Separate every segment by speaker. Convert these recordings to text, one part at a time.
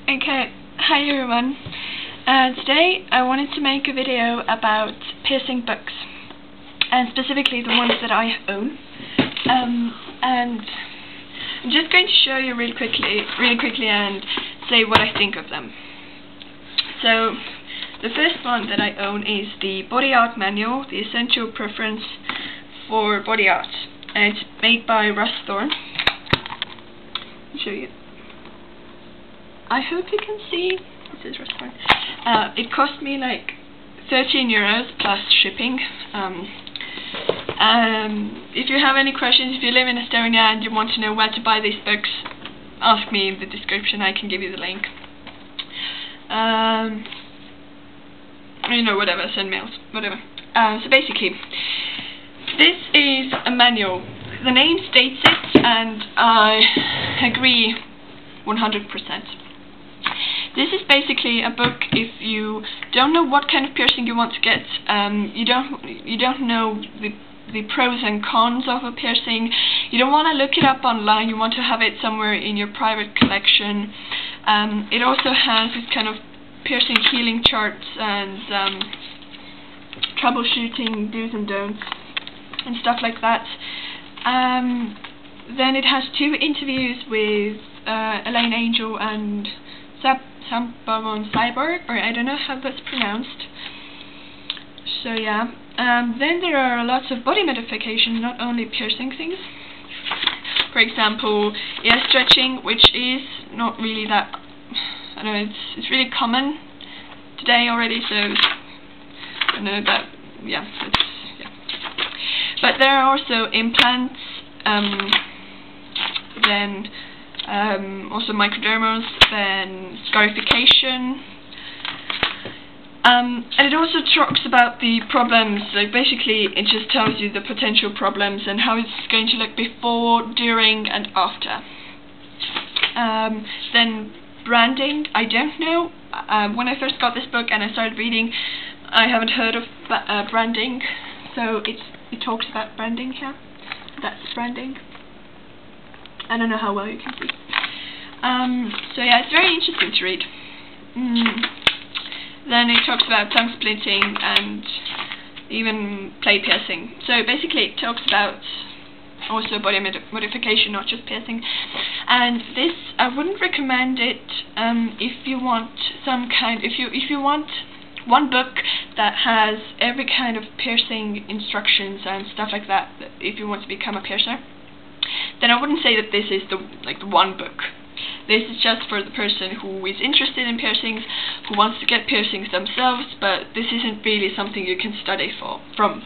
Speaker 1: Okay, hi everyone. Today I wanted to make a video about piercing books, and specifically the ones that I own. And I'm just going to show you really quickly and say what I think of them. So, the first one that I own is the Body Art Manual, the Essential Preference for Body Art, and it's made by Russ Thorn. I'll show you. I hope you can see. This is Russ Thorn. It cost me like €13 plus shipping. If you have any questions, if you live in Estonia and you want to know where to buy these books, ask me in the description. I can give you the link. Whatever, send mails, whatever. So basically, this is a manual. The name states it, and I agree 100%. This is basically a book if you don't know what kind of piercing you want to get, you don't know the pros and cons of a piercing, you don't want to look it up online, you want to have it somewhere in your private collection. It also has this kind of piercing healing charts and troubleshooting do's and don'ts and stuff like that. Then it has 2 interviews with Elaine Angel and Sampa von Cyborg, or I don't know how that's pronounced. So yeah. Then there are lots of body modification, not only piercing things. For example, ear stretching, which is not really that, I don't know, it's really common today already, so I know that, yeah. But there are also implants, then also microdermals, then scarification, and it also talks about the problems. Like basically it just tells you the potential problems and how it's going to look before, during and after. Then branding, I don't know. When I first got this book and I started reading, I haven't heard of branding, so it talks about branding here. That's branding. I don't know how well you can see. So yeah, it's very interesting to read. Then it talks about tongue splitting and even play piercing. So basically it talks about also body modification, not just piercing. And this, I wouldn't recommend it if you want if you want one book that has every kind of piercing instructions and stuff like that, if you want to become a piercer, then I wouldn't say that this is the one book. This is just for the person who is interested in piercings, who wants to get piercings themselves, but this isn't really something you can study from.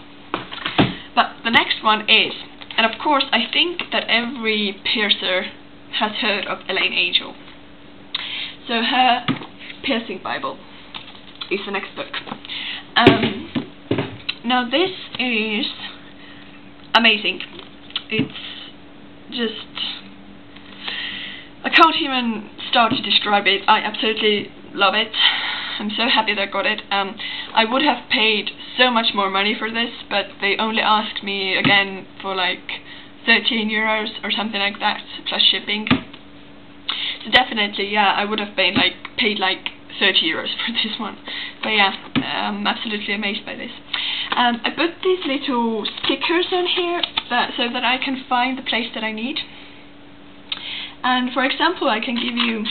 Speaker 1: But the next one is, and of course I think that every piercer has heard of Elaine Angel. So her Piercing Bible is the next book. Now this is amazing. It's just, I can't even start to describe it. I absolutely love it. I'm so happy that I got it. I would have paid so much more money for this, but they only asked me again for like €13 or something like that, plus shipping. So definitely, yeah, I would have paid like €30 for this one. But yeah, I'm absolutely amazed by this. I put these little stickers on here so that I can find the place that I need. And for example, I can give you,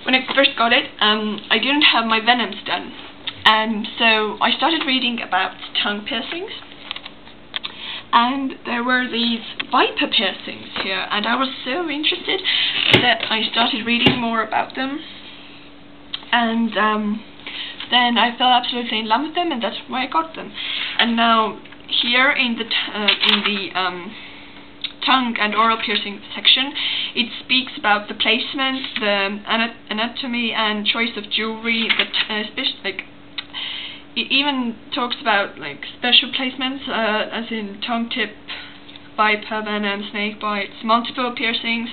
Speaker 1: when I first got it, I didn't have my venoms done. And so I started reading about tongue piercings. And there were these viper piercings here, and I was so interested that I started reading more about them. And then I fell absolutely in love with them, and that's why I got them. And now here in the tongue and oral piercing section, it speaks about the placement, the anatomy and choice of jewelry. It even talks about like special placements, as in tongue tip, viper venom, snake bites, multiple piercings,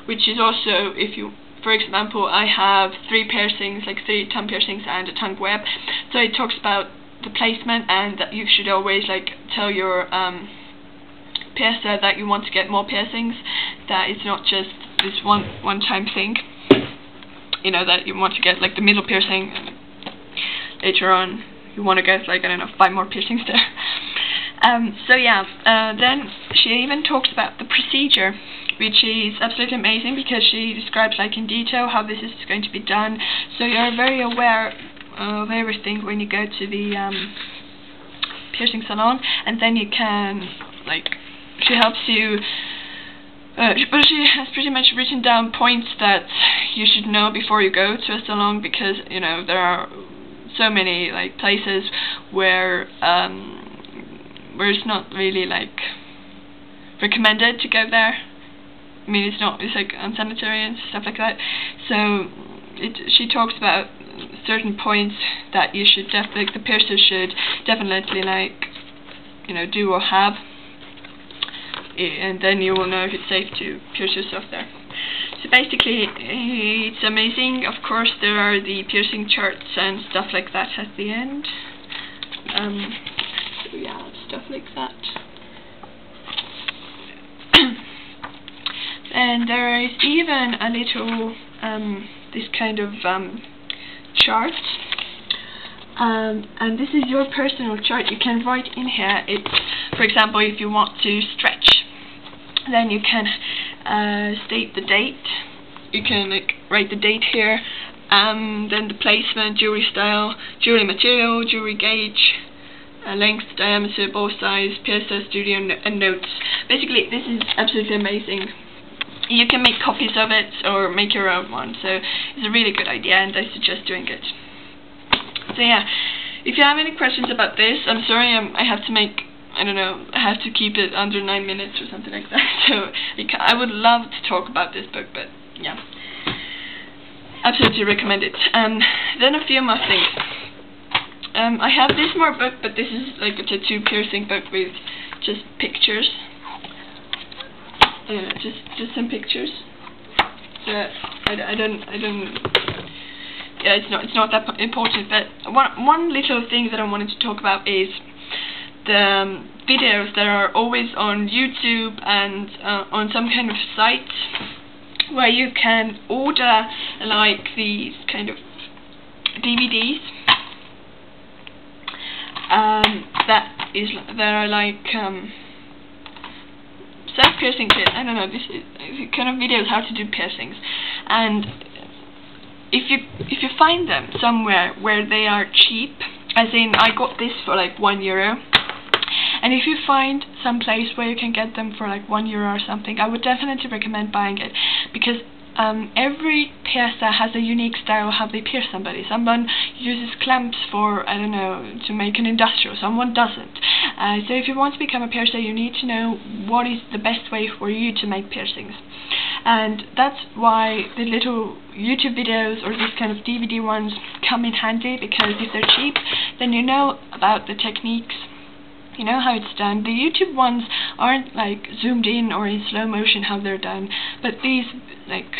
Speaker 1: which is also, if you, for example, I have 3 piercings, like 3 tongue piercings and a tongue web. So it talks about the placement, and that you should always like tell your piercer that you want to get more piercings, that it's not just this one-time thing. you know, that you want to get like the middle piercing, and later on you want to get like, I don't know, 5 more piercings there. So yeah, then she even talks about the procedure, which is absolutely amazing, because she describes like in detail how this is going to be done, so you're very aware of everything when you go to the piercing salon. And then you can, like, she helps you, but she has pretty much written down points that you should know before you go to a salon, because, you know, there are so many like places where it's not really like recommended to go there. I mean, it's like unsanitary and stuff like that. So she talks about certain points that you should definitely, the piercer should definitely, like, you know, do or have, and then you will know if it's safe to pierce yourself there. So basically, it's amazing. Of course, there are the piercing charts and stuff like that at the end. So yeah, stuff like that. And there is even a little this kind of chart, and this is your personal chart. You can write in here. It's, for example, if you want to stretch, then you can state the date. You can like write the date here, then the placement, jewelry style, jewelry material, jewelry gauge, length, diameter, ball size, piercer, studio, and notes. Basically, this is absolutely amazing. You can make copies of it or make your own one, so it's a really good idea, and I suggest doing it. So yeah, if you have any questions about this, I'm sorry, I have to make, I don't know, I have to keep it under 9 minutes or something like that. So I would love to talk about this book, but yeah, absolutely recommend it. Then a few more things. I have this more book, but this is like a tattoo piercing book with just pictures. Just some pictures. I don't. Yeah, it's not that important. But one little thing that I wanted to talk about is the videos that are always on YouTube and on some kind of site where you can order like these kind of DVDs. That are like self-piercing kit. I don't know, this is kind of videos how to do piercings, and if you find them somewhere where they are cheap, as in I got this for like €1, and if you find some place where you can get them for like €1 or something, I would definitely recommend buying it, because every piercer has a unique style how they pierce somebody. Someone uses clamps for, I don't know, to make an industrial, someone doesn't. So if you want to become a piercer, you need to know what is the best way for you to make piercings. And that's why the little YouTube videos or these kind of DVD ones come in handy, because if they're cheap, then you know about the techniques, you know how it's done. The YouTube ones aren't like zoomed in or in slow motion how they're done, but these like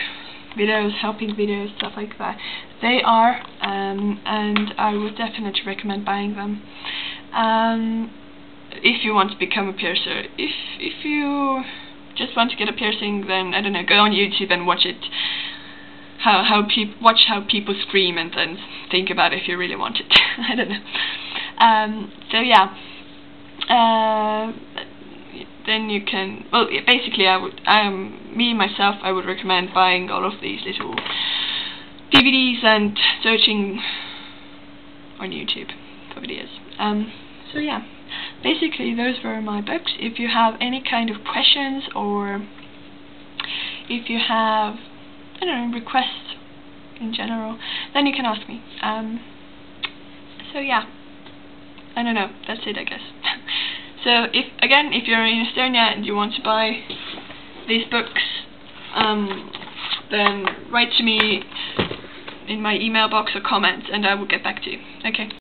Speaker 1: videos, helping videos, stuff like that, they are, and I would definitely recommend buying them. If you want to become a piercer. If you just want to get a piercing, then I don't know, go on YouTube and watch it. Watch how people scream, and then think about it if you really want it. I don't know. So yeah. Then you can, well, basically me myself, I would recommend buying all of these little DVDs and searching on YouTube for videos. So yeah, basically those were my books. If you have any kind of questions, or if you have, I don't know, requests in general, then you can ask me. So yeah, I don't know, that's it, I guess. So if you're in Estonia and you want to buy these books, then write to me in my email box or comment, and I will get back to you. Okay.